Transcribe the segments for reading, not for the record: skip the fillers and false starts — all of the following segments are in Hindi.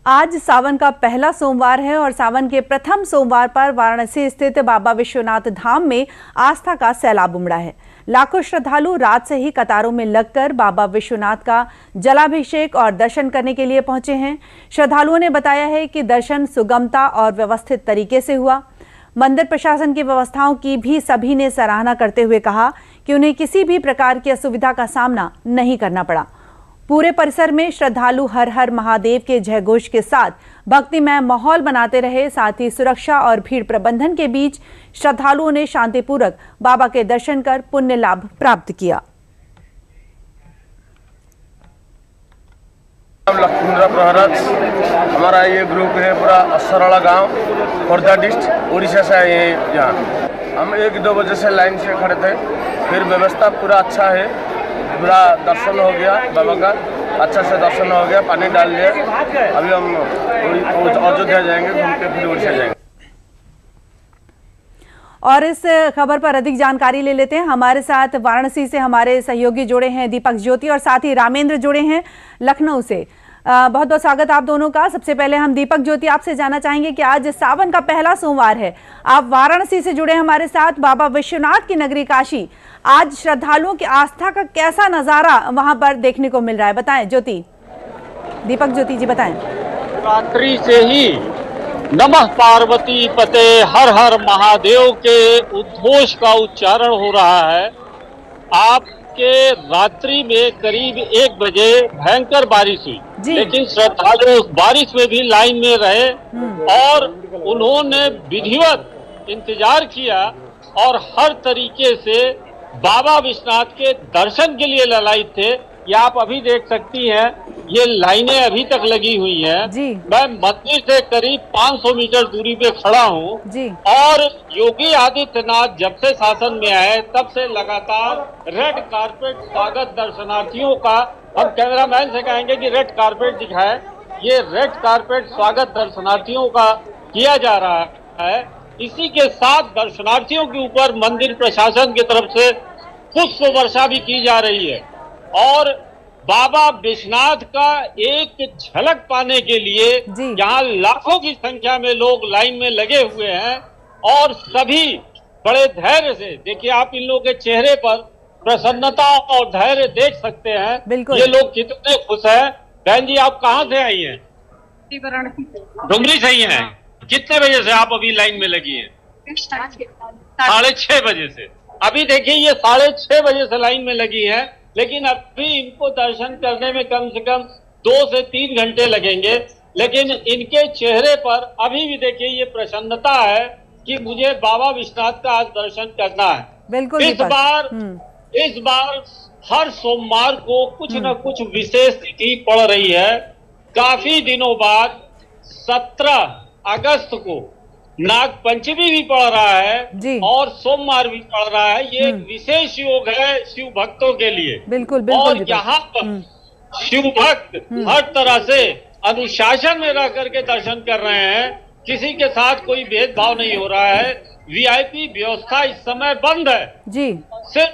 आज सावन का पहला सोमवार है और सावन के प्रथम सोमवार पर वाराणसी स्थित बाबा विश्वनाथ धाम में आस्था का सैलाब उमड़ा है। लाखों श्रद्धालु रात से ही कतारों में लगकर बाबा विश्वनाथ का जलाभिषेक और दर्शन करने के लिए पहुंचे हैं। श्रद्धालुओं ने बताया है कि दर्शन सुगमता और व्यवस्थित तरीके से हुआ। मंदिर प्रशासन की व्यवस्थाओं की भी सभी ने सराहना करते हुए कहा कि उन्हें किसी भी प्रकार की असुविधा का सामना नहीं करना पड़ा। पूरे परिसर में श्रद्धालु हर हर महादेव के जयघोष के साथ भक्तिमय माहौल बनाते रहे। साथ ही सुरक्षा और भीड़ प्रबंधन के बीच श्रद्धालुओं ने शांतिपूर्वक बाबा के दर्शन कर पुण्य लाभ प्राप्त किया। लक्ष्मीन्द्र प्रहराज हमारा ये ग्रुप है, पूरा असराला गांव, खोर्धा डिस्ट्रिक्ट, उड़ीसा से आए हैं। यहाँ हम 1-2 बजे से लाइन से खड़े थे, फिर व्यवस्था पूरा अच्छा है, पूरा दर्शन हो गया, बाबा का अच्छा से दर्शन हो गया, पानी डाल दिया। अभी हम अयोध्या जाएंगे, घूम के फिर उड़ीसा जाएंगे। और इस खबर पर अधिक जानकारी ले लेते हैं। हमारे साथ वाराणसी से हमारे सहयोगी जुड़े हैं दीपक ज्योति और साथ ही रामेंद्र जुड़े हैं लखनऊ से। बहुत बहुत स्वागत आप दोनों का। सबसे पहले हम दीपक ज्योति आपसे जानना चाहेंगे कि आज सावन का पहला सोमवार है, आप वाराणसी से जुड़े हमारे साथ, बाबा विश्वनाथ की नगरी काशी। आज श्रद्धालुओं की आस्था का कैसा नजारा वहां पर देखने को मिल रहा है, बताएं ज्योति। दीपक ज्योति जी बताएं। रात्रि से ही नमः पार्वती पते हर हर महादेव के उद्घोष का उच्चारण हो रहा है। आपके रात्रि में करीब 1 बजे भयंकर बारिश हुई, लेकिन श्रद्धालु उस बारिश में भी लाइन में रहे और उन्होंने विधिवत इंतजार किया और हर तरीके से बाबा विश्वनाथ के दर्शन के लिए ललायित थे। ये आप अभी देख सकती हैं, ये लाइनें अभी तक लगी हुई हैं। मैं मंदिर से करीब 500 मीटर दूरी पे खड़ा हूँ और योगी आदित्यनाथ जब से शासन में आए तब से लगातार रेड कारपेट स्वागत दर्शनार्थियों का, हम कैमरामैन से कहेंगे कि रेड कारपेट दिखाए, ये रेड कारपेट स्वागत दर्शनार्थियों का किया जा रहा है। इसी के साथ दर्शनार्थियों के ऊपर मंदिर प्रशासन की तरफ से पुष्प वर्षा भी की जा रही है और बाबा विश्वनाथ का एक झलक पाने के लिए यहाँ लाखों की संख्या में लोग लाइन में लगे हुए हैं और सभी बड़े धैर्य से, देखिए आप इन लोगों के चेहरे पर प्रसन्नता और धैर्य देख सकते हैं। ये लोग कितने खुश हैं। बहन जी आप कहाँ से आई हैं? डुमरी से ही हैं। कितने बजे से आप अभी लाइन में लगी हैं? 6:30 बजे से। अभी देखिए ये 6:30 बजे से लाइन में लगी है, लेकिन अभी इनको दर्शन करने में कम से कम 2 से 3 घंटे लगेंगे। लेकिन इनके चेहरे पर अभी भी देखिए ये प्रसन्नता है कि मुझे बाबा विश्वनाथ का आज दर्शन करना है। बिल्कुल। इस बार हर सोमवार को कुछ न कुछ विशेष तिथि पड़ रही है। काफी दिनों बाद 17 अगस्त को नाग पंचमी भी पड़ रहा है और सोमवार भी पड़ रहा है। ये एक विशेष योग है शिव भक्तों के लिए। बिल्कुल और यहाँ पर शिव भक्त हर तरह से अनुशासन में रह करके दर्शन कर रहे हैं। किसी के साथ कोई भेदभाव नहीं हो रहा है। वीआईपी व्यवस्था इस समय बंद है जी। सिर्फ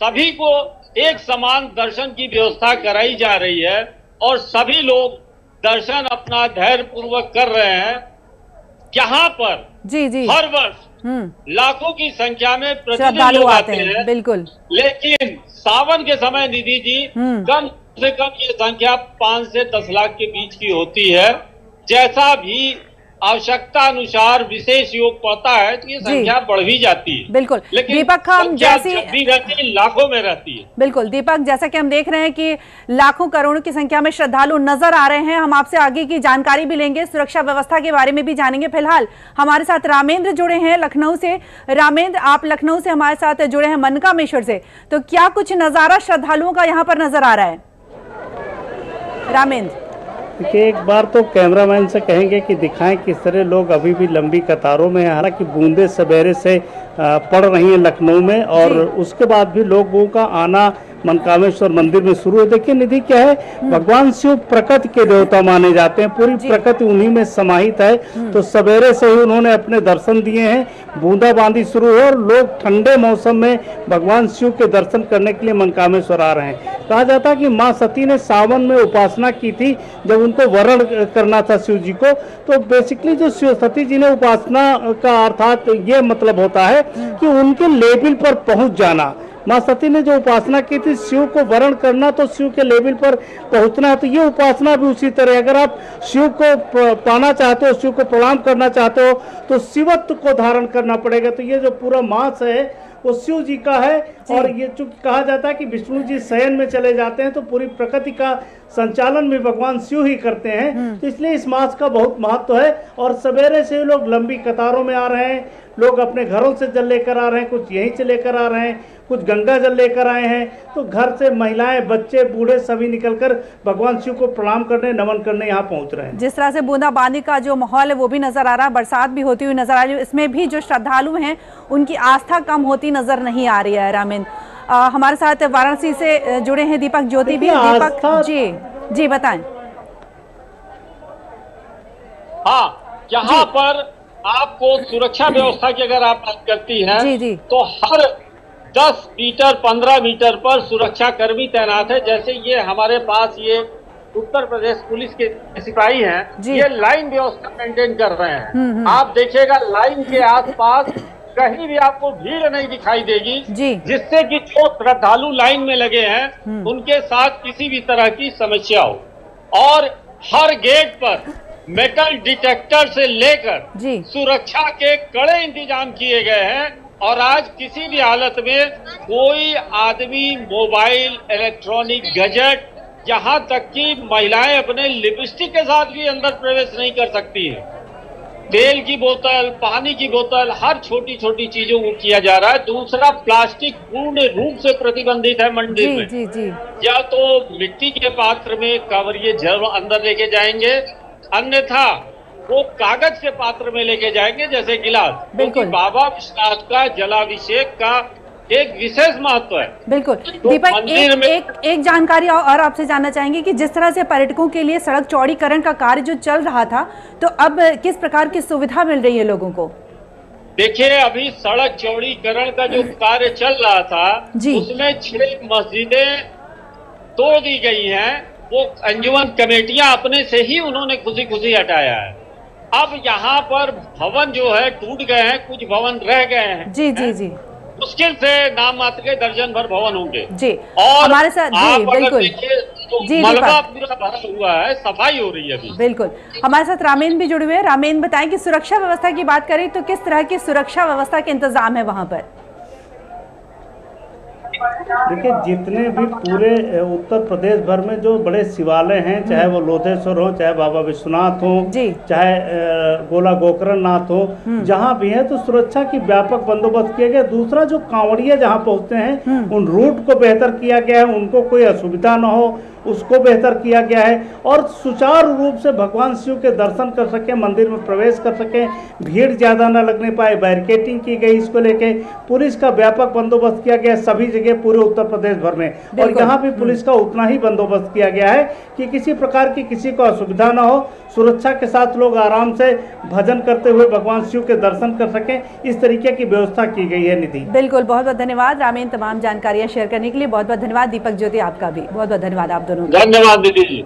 सभी को एक समान दर्शन की व्यवस्था कराई जा रही है और सभी लोग दर्शन अपना धैर्य पूर्वक कर रहे हैं। यहाँ पर हर वर्ष लाखों की संख्या में प्रतिदिन लोग आते हैं। बिल्कुल। लेकिन सावन के समय निधि जी कम से कम ये संख्या 5 से 10 लाख के बीच की होती है। जैसा भी आवश्यकता अनुसार विशेष योग पड़ता है तो ये संख्या बढ़ भी जाती है। बिल्कुल। लेकिन दीपक हम जैसी भी रहती है, लाखों में रहती है। बिल्कुल दीपक, जैसा कि हम देख रहे हैं कि लाखों करोड़ों की संख्या में श्रद्धालु नजर आ रहे हैं। हम आपसे आगे की जानकारी भी लेंगे, सुरक्षा व्यवस्था के बारे में भी जानेंगे। फिलहाल हमारे साथ रामेंद्र जुड़े हैं लखनऊ से। रामेंद्र, आप लखनऊ से हमारे साथ जुड़े हैं मनकामेश्वर से, तो क्या कुछ नजारा श्रद्धालुओं का यहाँ पर नजर आ रहा है? रामेंद्र देखिए, एक बार तो कैमरामैन से कहेंगे कि दिखाएं किस तरह लोग अभी भी लंबी कतारों में हैं। हालांकि बूंदे सवेरे से पड़ रही हैं लखनऊ में और उसके बाद भी लोगों का आना मनकामेश्वर मंदिर में शुरू है। देखिए निधि, क्या है, भगवान शिव प्रकृति के देवता माने जाते हैं, पूरी प्रकृति उन्हीं में समाहित है। तो सवेरे से ही उन्होंने अपने दर्शन दिए हैं, बूंदाबांदी शुरू है और लोग ठंडे मौसम में भगवान शिव के दर्शन करने के लिए मनकामेश्वर आ रहे हैं। कहा जाता है कि माँ सती ने सावन में उपासना की थी, जब उनको वरण करना था शिव जी को। तो बेसिकली जो शिव सती जी ने उपासना का अर्थात ये मतलब होता है कि उनके लेवल पर पहुंच जाना। माँ सती ने जो उपासना की थी शिव को वरण करना, तो शिव के लेवल पर पहुंचना है। तो ये उपासना भी उसी तरह, अगर आप शिव को पाना चाहते हो, शिव को प्रणाम करना चाहते हो, तो शिवत्व को धारण करना पड़ेगा। तो ये जो पूरा मास है वो शिव जी का है। और ये चूंकि कहा जाता है कि विष्णु जी शयन में चले जाते हैं, तो पूरी प्रकृति का संचालन भी भगवान शिव ही करते हैं। तो इसलिए इस मास का बहुत महत्व है। और सवेरे से लोग लंबी कतारों में आ रहे हैं, लोग अपने घरों से जल लेकर आ रहे हैं, कुछ यहीं से लेकर आ रहे हैं, कुछ गंगा जल लेकर आए हैं। तो घर से महिलाएं, बच्चे, बूढ़े सभी निकलकर भगवान शिव को प्रणाम करने, नमन करने यहाँ पहुंच रहे हैं। जिस तरह से बूंदाबांदी का जो माहौल है वो भी नजर आ रहा है, बरसात भी होती हुई नजर आ रही है, इसमें भी जो श्रद्धालु हैं उनकी आस्था कम होती नजर नहीं आ रही है। रामीन, हमारे साथ वाराणसी से जुड़े हैं दीपक ज्योति भी। दीपक जी बताएं। हाँ, यहाँ पर आपको सुरक्षा व्यवस्था की अगर आप बात करती हैं, जी। तो हर 10 मीटर 15 मीटर पर सुरक्षा कर्मी तैनात है। जैसे ये हमारे पास ये उत्तर प्रदेश पुलिस के सिपाही हैं, ये लाइन व्यवस्था मेंटेन कर रहे हैं। आप देखिएगा लाइन के आसपास कहीं भी आपको भीड़ नहीं दिखाई देगी, जिससे कि जो श्रद्धालु लाइन में लगे हैं उनके साथ किसी भी तरह की समस्या हो। और हर गेट पर मेटल डिटेक्टर से लेकर सुरक्षा के कड़े इंतजाम किए गए हैं। और आज किसी भी हालत में कोई आदमी मोबाइल, इलेक्ट्रॉनिक गैजेट, यहाँ तक कि महिलाएं अपने लिपस्टिक के साथ भी अंदर प्रवेश नहीं कर सकती हैं। तेल की बोतल, पानी की बोतल, हर छोटी छोटी चीजों को किया जा रहा है। दूसरा, प्लास्टिक पूर्ण रूप से प्रतिबंधित है मंदिर में। या तो मिट्टी के पात्र में कांवरिये जल अंदर लेके जाएंगे, अन्यथा वो कागज के पात्र में लेके जाएंगे जैसे गिलास, क्योंकि बाबा विश्वनाथ का जलाभिषेक का एक विशेष महत्व है। बिल्कुल दीपक, एक जानकारी और आपसे जानना चाहेंगे कि जिस तरह से पर्यटकों के लिए सड़क चौड़ीकरण का कार्य जो चल रहा था, तो अब किस प्रकार की सुविधा मिल रही है लोगों को? देखिए, अभी सड़क चौड़ीकरण का जो कार्य चल रहा था उसमें 6 मस्जिदें तोड़ दी गई हैं। वो अंजुमन कमेटियां अपने से ही उन्होंने खुशी खुशी हटाया है। अब यहाँ पर भवन जो है टूट गए हैं, कुछ भवन रह गए हैं। जी। मुश्किल से नाम मात्र के दर्जन भर भवन होंगे। और हमारे साथ बिल्कुल मलबा पूरा भरा हुआ है, सफाई हो रही है अभी। बिल्कुल, हमारे साथ रामेन भी जुड़े हुए हैं। रामेन, बताएं कि सुरक्षा व्यवस्था की बात करें तो किस तरह की सुरक्षा व्यवस्था के इंतजाम है वहाँ पर? देखिए, जितने भी पूरे उत्तर प्रदेश भर में जो बड़े शिवालय हैं, चाहे वो लोधेश्वर हो, चाहे बाबा विश्वनाथ हो, चाहे गोला गोकर्णनाथ हो, जहाँ भी है तो सुरक्षा की व्यापक बंदोबस्त किया गया। दूसरा, जो कांवड़िया जहाँ पहुँचते हैं उन रूट को बेहतर किया गया है, उनको कोई असुविधा न हो उसको बेहतर किया गया है। और सुचारू रूप से भगवान शिव के दर्शन कर सकें, मंदिर में प्रवेश कर सकें, भीड़ ज़्यादा न लगने पाए, बैरिकेटिंग की गई। इसको लेके पुलिस का व्यापक बंदोबस्त किया गया सभी जगह पूरे उत्तर प्रदेश भर में। और यहाँ भी पुलिस का उतना ही बंदोबस्त किया गया है कि किसी प्रकार की किसी को असुविधा न हो, सुरक्षा के साथ लोग आराम से भजन करते हुए भगवान शिव के दर्शन कर सकें, इस तरीके की व्यवस्था की गई है। निधि, बिल्कुल, बहुत बहुत धन्यवाद रामेन, तमाम जानकारियां शेयर करने के लिए। बहुत बहुत धन्यवाद दीपक ज्योति, आपका भी बहुत बहुत धन्यवाद। आप दोनों धन्यवाद दीदी जी।